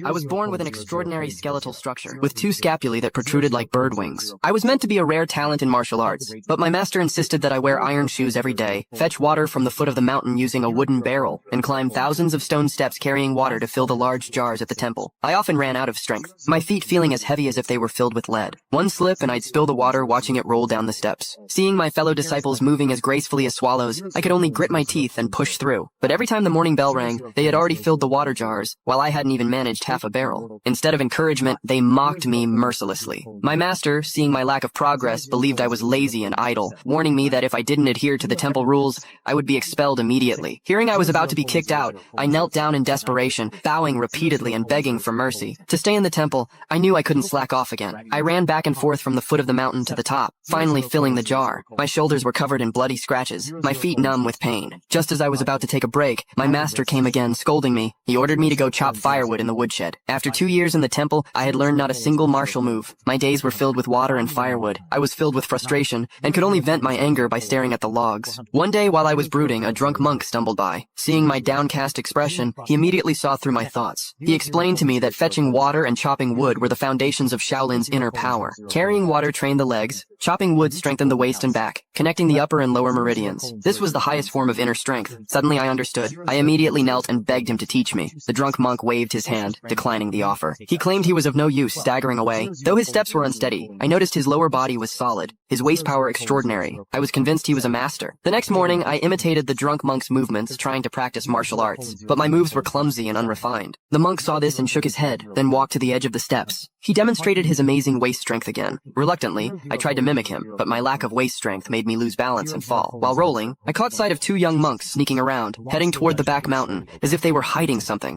I was born with an extraordinary skeletal structure, with two scapulae that protruded like bird wings. I was meant to be a rare talent in martial arts, but my master insisted that I wear iron shoes every day, fetch water from the foot of the mountain using a wooden barrel, and climb thousands of stone steps carrying water to fill the large jars at the temple. I often ran out of strength, my feet feeling as heavy as if they were filled with lead. One slip and I'd spill the water watching it roll down the steps. Seeing my fellow disciples moving as gracefully as swallows, I could only grit my teeth and push through. But every time the morning bell rang, they had already filled the water jars, while I hadn't even managed half a barrel. Instead of encouragement, they mocked me mercilessly. My master, seeing my lack of progress, believed I was lazy and idle, warning me that if I didn't adhere to the temple rules, I would be expelled immediately. Hearing I was about to be kicked out, I knelt down in desperation, bowing repeatedly and begging for mercy. To stay in the temple, I knew I couldn't slack off again. I ran back and forth from the foot of the mountain to the top, finally filling the jar. My shoulders were covered in bloody scratches, my feet numb with pain. Just as I was about to take a break, my master came again, scolding me. He ordered me to go chop firewood in the woodshed. After 2 years in the temple, I had learned not a single martial move. My days were filled with water and firewood. I was filled with frustration, and could only vent my anger by staring at the logs. One day while I was brooding, a drunk monk stumbled by. Seeing my downcast expression, he immediately saw through my thoughts. He explained to me that fetching water and chopping wood were the foundations of Shaolin's inner power. Carrying water trained the legs, chopping wood strengthened the waist and back, connecting the upper and lower meridians. This was the highest form of inner strength. Suddenly I understood. I immediately knelt and begged him to teach me. The drunk monk waved his hand, declining the offer. He claimed he was of no use, staggering away. Though his steps were unsteady, I noticed his lower body was solid, his waist power extraordinary. I was convinced he was a master. The next morning, I imitated the drunk monk's movements, trying to practice martial arts, but my moves were clumsy and unrefined. The monk saw this and shook his head, then walked to the edge of the steps. He demonstrated his amazing waist strength again. Reluctantly, I tried to mimic him, but my lack of waist strength made me lose balance and fall. While rolling, I caught sight of two young monks sneaking around, heading toward the back mountain, as if they were hiding something.